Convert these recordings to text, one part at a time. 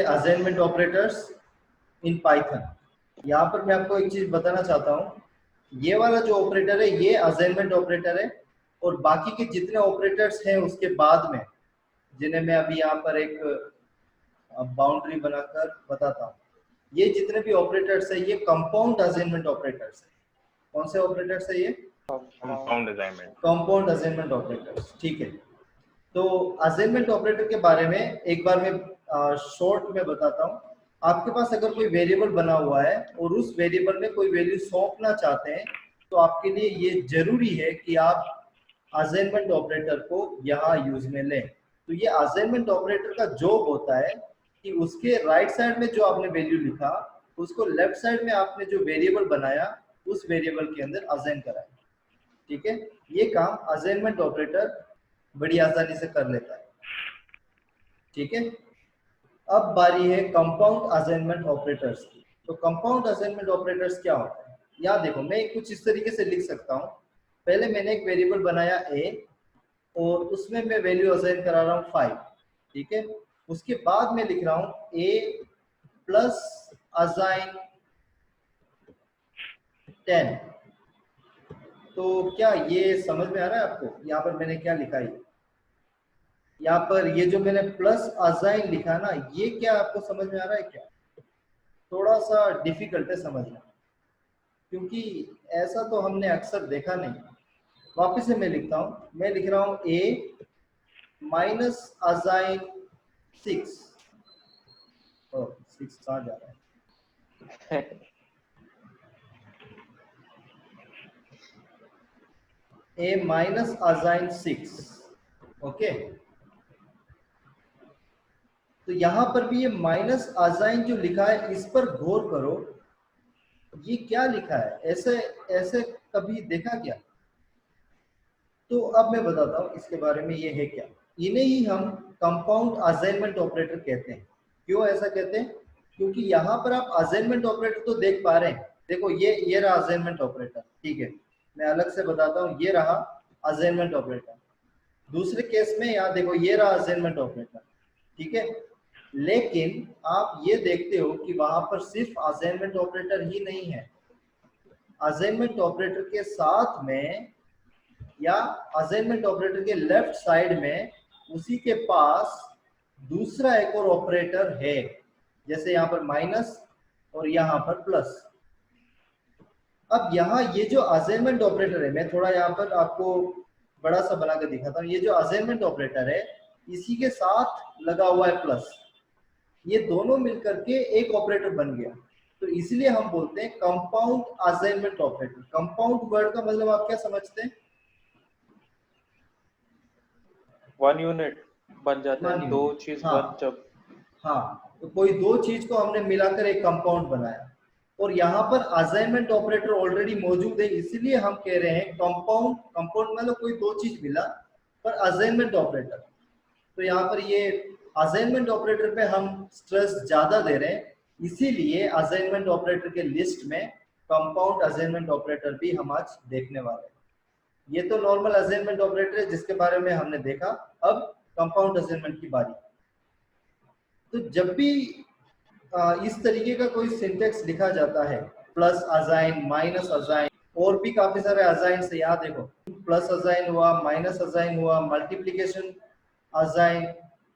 Assignment operators in Python. यहाँ पर मैं आपको एक चीज बताना चाहता हूँ, ये वाला जो ऑपरेटर है ये असाइनमेंट ऑपरेटर है, और बाकी के जितने ऑपरेटर्स हैं उसके बाद में, जिन्हें मैं अभी यहाँ पर एक बाउंड्री बनाकर बताता हूँ, ये जितने भी ऑपरेटर्स है ये कंपाउंड असाइनमेंट ऑपरेटर्स है। कौन से ऑपरेटर्स है ये? Compound assignment. Compound assignment operators, ठीक है। तो असाइनमेंट ऑपरेटर के बारे में एक बार मैं शॉर्ट में बताता हूँ। आपके पास अगर कोई वेरिएबल बना हुआ है और उस वेरिएबल में कोई वैल्यू सौंपना चाहते हैं, तो आपके लिए ये जरूरी है कि आप असाइनमेंट ऑपरेटर को यहाँ यूज में लें। तो ये असाइनमेंट ऑपरेटर का जॉब होता है कि उसके राइट साइड में जो आपने वैल्यू लिखा, उसको लेफ्ट साइड में आपने जो वेरिएबल बनाया उस वेरिएबल के अंदर असाइन कराए। ठीक है, ये काम असाइनमेंट ऑपरेटर बड़ी आसानी से कर लेता है। ठीक है, अब बारी है कंपाउंड असाइनमेंट ऑपरेटर्स की। तो कंपाउंड असाइनमेंट ऑपरेटर्स क्या होता है? यहाँ देखो, मैं कुछ इस तरीके से लिख सकता हूँ। पहले मैंने एक वेरिएबल बनाया a और उसमें मैं वैल्यू असाइन करा रहा हूँ 5। ठीक है, उसके बाद मैं लिख रहा हूँ a प्लस असाइन 10। तो क्या ये समझ में आ रहा है आपको? यहाँ पर मैंने क्या लिखा है, यहाँ पर ये जो मैंने प्लस असाइन लिखा ना, ये क्या आपको समझ में आ रहा है क्या? थोड़ा सा डिफिकल्ट है समझना, क्योंकि ऐसा तो हमने अक्सर देखा नहीं। वापस से मैं लिखता हूँ, मैं लिख रहा हूँ a माइनस असाइन 6। 6 कहाँ जा रहा है? a minus assign 6। ओके, तो यहां पर भी ये माइनस असाइन जो लिखा है इस पर गौर करो, ये क्या लिखा है? ऐसे ऐसे कभी देखा क्या? तो अब मैं बताता हूँ इसके बारे में, ये है क्या। इन्हें ही हम कंपाउंड असाइनमेंट ऑपरेटर कहते हैं। क्यों ऐसा कहते हैं? क्योंकि यहाँ पर आप असाइनमेंट ऑपरेटर तो देख पा रहे हैं। देखो, ये रहा असाइनमेंट ऑपरेटर। ठीक है, मैं अलग से बताता हूँ, ये रहा असाइनमेंट ऑपरेटर। दूसरे केस में यहाँ देखो, ये रहा असाइनमेंट ऑपरेटर। ठीक है, लेकिन आप ये देखते हो कि वहां पर सिर्फ असाइनमेंट ऑपरेटर ही नहीं है। असाइनमेंट ऑपरेटर के साथ में या असाइनमेंट ऑपरेटर के लेफ्ट साइड में उसी के पास दूसरा एक और ऑपरेटर है, जैसे यहाँ पर माइनस और यहाँ पर प्लस। अब यहाँ ये जो असाइनमेंट ऑपरेटर है, मैं थोड़ा यहाँ पर आपको बड़ा सा बना के दिखाता हूँ। ये जो असाइनमेंट ऑपरेटर है, इसी के साथ लगा हुआ है प्लस। ये दोनों मिलकर के एक ऑपरेटर बन गया। तो इसलिए हम बोलते हैं compound assignment operator. Compound word का मतलब आप क्या समझते हैं? वन यूनिट बन जाता है, दो चीज बन जब। हाँ, तो कोई दो चीज को हमने मिलाकर एक कंपाउंड बनाया, और यहाँ पर असाइनमेंट ऑपरेटर ऑलरेडी मौजूद है, इसलिए हम कह रहे हैं कंपाउंड। कंपाउंड मतलब कोई दो चीज मिला पर असाइनमेंट ऑपरेटर। तो यहाँ पर ये असाइनमेंट ऑपरेटर पे हम स्ट्रेस ज्यादा दे रहे हैं, इसीलिए असाइनमेंट ऑपरेटर के लिस्ट में कंपाउंड असाइनमेंट ऑपरेटर भी हम आज देखने वाले हैं। ये तो नॉर्मल असाइनमेंट ऑपरेटर है जिसके बारे में हमने देखा। अब कंपाउंड असाइनमेंट की बारी। तो जब भी इस तरीके का कोई सिंटेक्स लिखा जाता है, प्लस असाइन, माइनस असाइन, और भी काफी सारे असाइन से, यहाँ देखो, प्लस असाइन हुआ, माइनस असाइन हुआ, multiplication assign,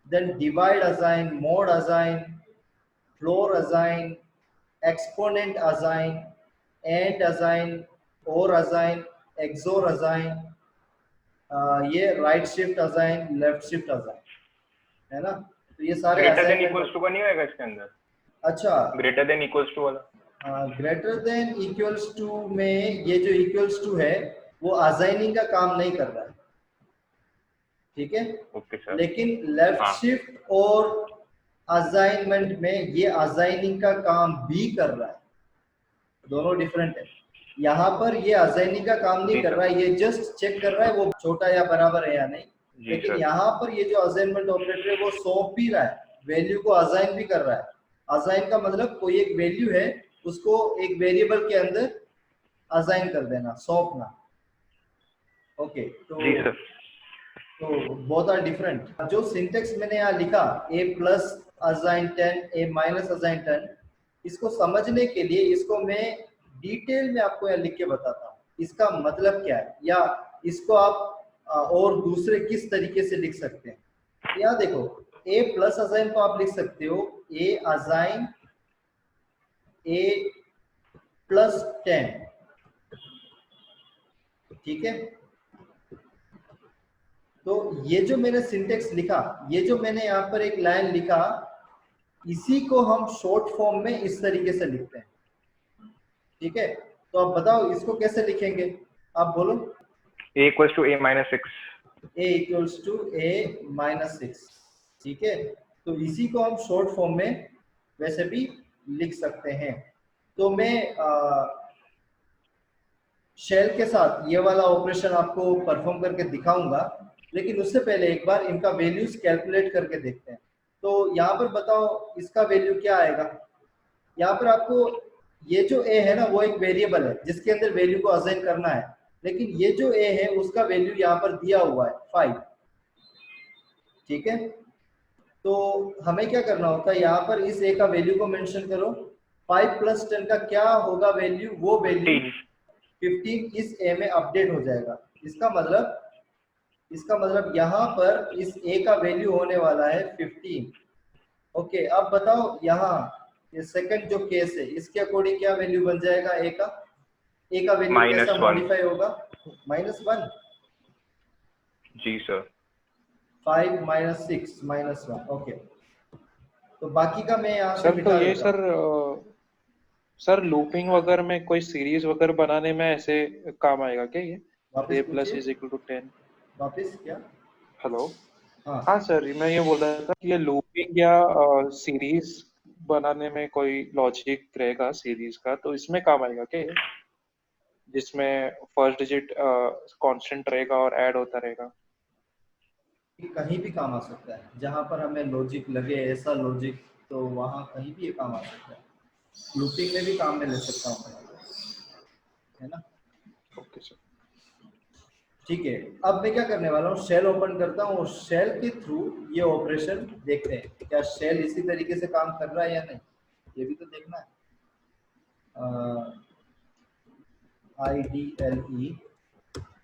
then divide assign, mod assign, floor assign, exponent assign, and assign, or assign, xor assign, ये right shift assign, left shift assign, है ना? तो ये सारे ग्रेटर देन इक्वल्स टू का नहीं होगा इसके अंदर? अच्छा, ग्रेटर देन इक्वल्स टू वाला। ग्रेटर देन इक्वल्स टू में ये जो इक्वल्स टू है वो असाइनिंग का काम नहीं कर रहा है। ठीक है, ओके सर। लेकिन लेफ्ट शिफ्ट और असाइनमेंट में ये असाइनिंग का काम भी कर रहा है। दोनों डिफरेंट है। यहाँ पर ये असाइनिंग का काम नहीं कर रहा है, ये जस्ट चेक कर रहा है वो छोटा या बराबर है या नहीं। लेकिन यहाँ पर ये जो असाइनमेंट ऑपरेटर है वो सौंप भी रहा है, वैल्यू को असाइन भी कर रहा है। असाइन का मतलब कोई एक वैल्यू है उसको एक वेरिएबल के अंदर असाइन कर देना, सौंपना। ओके, तो बोथ आर डिफरेंट। जो सिंटेक्स मैंने यहाँ लिखा, a plus assign 10 A minus assign 10, इसको समझने के लिए इसको मैं डिटेल में आपको यहाँ लिख के बताता हूँ इसका मतलब क्या है, या इसको आप और दूसरे किस तरीके से लिख सकते हैं। यहाँ देखो ए प्लस असाइन को आप लिख सकते हो ए असाइन ए प्लस 10, ठीक है। तो ये जो मैंने सिंटेक्स लिखा, ये जो मैंने यहाँ पर एक लाइन लिखा, इसी को हम शॉर्ट फॉर्म में इस तरीके से लिखते हैं, ठीक है। तो आप बताओ इसको कैसे लिखेंगे, आप बोलो। a equals to a minus 6. a equals to a minus 6, ठीक है। तो इसी को हम शॉर्ट फॉर्म में वैसे भी लिख सकते हैं। तो मैं शेल के साथ ये वाला ऑपरेशन आपको परफॉर्म करके दिखाऊंगा, लेकिन उससे पहले एक बार इनका वैल्यूज कैलकुलेट करके देखते हैं। तो यहाँ पर बताओ इसका वैल्यू क्या आएगा। यहाँ पर आपको ये जो a है ना वो एक वेरिएबल है जिसके अंदर वैल्यू को असाइन करना है, लेकिन ये जो a है उसका वैल्यू यहाँ पर दिया हुआ है 5, ठीक है। तो हमें क्या करना होता है, यहाँ पर इस a का वैल्यू को मेंशन करो। 5 प्लस 10 का क्या होगा वैल्यू, वो वैल्यू 15 इस a में अपडेट हो जाएगा। इसका मतलब यहाँ पर इस a का वैल्यू होने वाला है 15। ओके, अब बताओ यहाँ ये सेकंड जो केस है इसके अकॉर्डिंग क्या वैल्यू बन जाएगा a का वैल्यू कैसा मॉडिफाई होगा, -1। जी सर। 5 - 6 -1, ओके। तो बाकी का मैं यहाँ से सर तो ये सर लूपिंग वगैरह में कोई सीरीज वगैरह बनाने में ऐसे काम आएगा क्या ये? a plus is equal to 10। वापस क्या? हेलो। हाँ हाँ सर, मैं ये बोल रहा था कि ये लूपिंग या सीरीज बनाने में कोई लॉजिक रहेगा सीरीज का, तो इसमें काम आएगा क्या ये? जिसमें फर्स्ट डिजिट कांस्टेंट रहेगा और ऐड होता रहेगा। कहीं भी काम आ सकता है, जहाँ पर हमें लॉजिक लगे ऐसा लॉजिक, तो वहाँ कहीं भी ये काम आ सकता है। लूपिंग में भी काम में ले सकता हूँ, है ना। ओके सर, ठीक है। अब मैं क्या करने वाला हूँ, शेल ओपन करता हूँ और शेल के थ्रू ये ऑपरेशन देखते हैं क्या शेल इसी तरीके से काम कर रहा है या नहीं, ये भी तो देखना है। IDLE।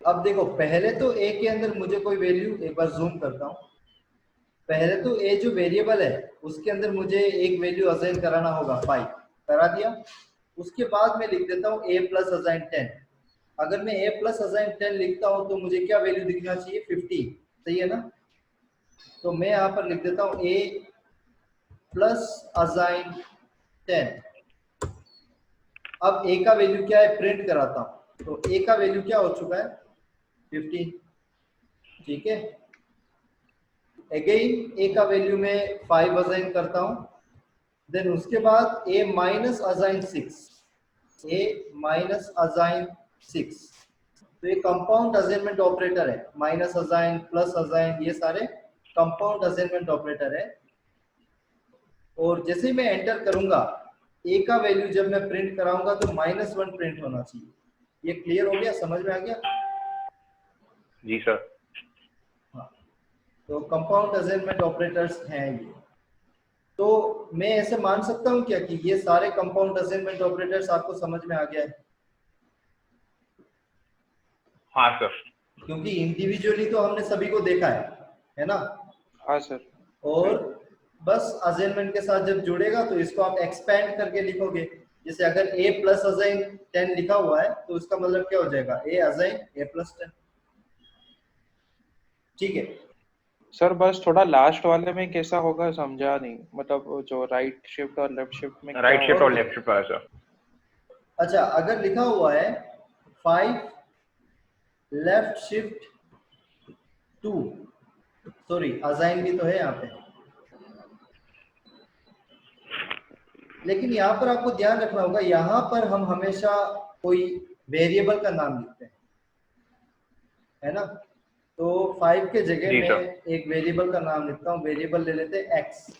अब देखो पहले तो a के अंदर मुझे कोई वैल्यू, एक बार जूम करता हूँ। पहले तो a जो वेरिएबल है उसके अंदर मुझे एक वैल्यू असाइन कराना होगा 5, करा दिया। उसके बाद मैं लिख देता हूँ a प्लस असाइन 10। अगर मैं a प्लस असाइन 10 लिखता हूँ तो मुझे क्या वैल्यू दिखना चाहिए, 50, सही है ना। तो मैं यहाँ पर लिख देता हूँ a प्लस असाइन 10। अब a का वैल्यू क्या है प्रिंट कराता हूँ, तो a का वैल्यू क्या हो चुका है 50, ठीक है। अगेन a का वैल्यू में 5 असाइन करता हूँ, देन उसके बाद a minus assign 6, a minus assign 6। तो ये कंपाउंड असाइनमेंट ऑपरेटर है, माइनस असाइन प्लस असाइन ये सारे कंपाउंड असाइनमेंट ऑपरेटर है। और जैसे ही मैं एंटर करूंगा a का वैल्यू जब मैं प्रिंट कराऊंगा तो -1 प्रिंट होना चाहिए। ये क्लियर हो गया, समझ में आ गया? जी सर। हाँ, तो कंपाउंड असाइनमेंट ऑपरेटर्स हैं ये। तो मैं ऐसे मान सकता हूँ क्या कि ये सारे कंपाउंड असाइनमेंट ऑपरेटर्स आपको समझ में आ गया है? हाँ सर। क्योंकि इंडिविजुअली तो हमने सभी को देखा है ना। हाँ सर। और बस असाइनमेंट के साथ जब जुड़ेगा तो इसको आप एक्सपेंड करके लिखोगे। जैसे अगर a प्लस असाइन 10 लिखा हुआ है तो इसका मतलब क्या हो जाएगा, a असाइन a प्लस 10, ठीक है। सर बस थोड़ा लास्ट वाले में कैसा होगा समझा नहीं, मतलब जो राइट शिफ्ट और लेफ्ट शिफ्ट में राइट शिफ्ट और लेफ्ट शिफ्ट वाला सर। अच्छा, अगर लिखा हुआ है 5 लेफ्ट शिफ्ट 2, सॉरी असाइन भी तो है यहाँ पे, लेकिन यहाँ पर आपको ध्यान रखना होगा, यहाँ पर हम हमेशा कोई वेरिएबल का नाम लिखते हैं, है ना। तो 5 के जगह में एक वेरिएबल का नाम लिखता हूँ, वेरिएबल ले लेते हैं x।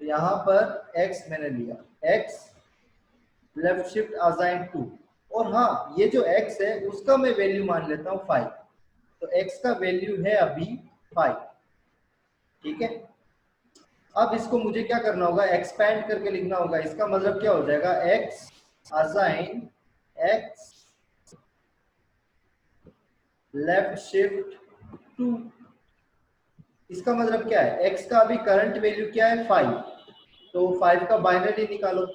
तो यहाँ पर x मैंने लिया, x लेफ्ट शिफ्ट असाइन 2, और हाँ ये जो x है उसका मैं वैल्यू मान लेता हूँ 5। तो x का वैल्यू है अभी 5, ठीक है। अब इसको मुझे क्या करना होगा, एक्सपैंड करके लिखना होगा। इसका मतलब क्या हो जाएगा, x assign x left shift 2। इसका मतलब क्या है, x का अभी करंट वैल्यू क्या है 5, तो 5 का बाइनरी निकालो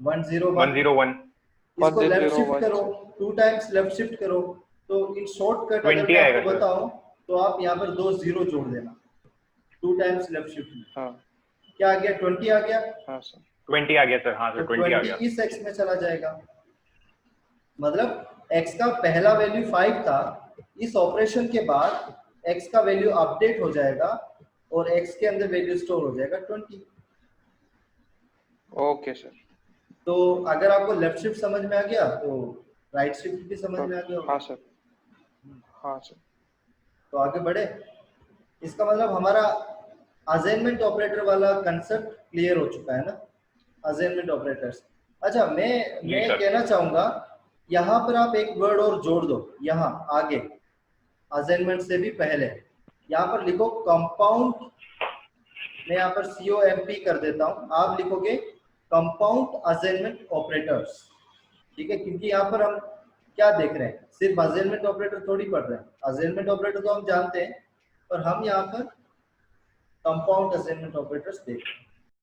101। 101 इसको लेफ्ट 101 शिफ्ट करो, 2 टाइम्स लेफ्ट शिफ्ट करो। तो इन शॉर्टकट अगर 20 मैं आएगा आपको सर। बताऊं तो आप यहाँ पर 2 0 जोड़ देना 2 टाइम्स लेफ्ट शिफ्ट में। हाँ क्या आ गया, 20 आ गया। हाँ सर 20 आ गया सर। हाँ तो सर 20 आ 20 गया। इस x में चला जाएगा। मतलब x का पहला वैल्यू 5 था, इस ऑपरेशन के बाद x का वैल्यू अपडेट हो जाएगा और x के अंदर वैल्यू स्टोर हो जाएगा 20। Okay sir. तो अगर आपको लेफ्ट शिफ्ट समझ में आ गया तो राइट शिफ्ट भी समझ में आ गया होगा। हाँ सर हाँ सर तो आगे बढ़े। इसका मतलब हमारा असाइनमेंट ऑपरेटर वाला कंसेप्ट क्लियर हो चुका है ना, असाइनमेंट ऑपरेटर्स। अच्छा, जी मैं सर। कहना चाहूंगा यहाँ पर आप एक वर्ड और जोड़ दो, यहाँ आगे असाइनमेंट से भी पहले यहाँ पर लिखो कंपाउंड। मैं यहाँ पर COMP कर देता हूँ, आप लिखोगे कंपाउंड असाइनमेंट ऑपरेटर्स। ठीक है, क्योंकि यहाँ पर हम क्या देख रहे हैं, सिर्फ असाइनमेंट ऑपरेटर थोड़ी पढ़ रहे हैं। असाइनमेंट ऑपरेटर तो हम जानते हैं, पर हम यहाँ पर कंपाउंड असाइनमेंट ऑपरेटर्स देख रहे हैं।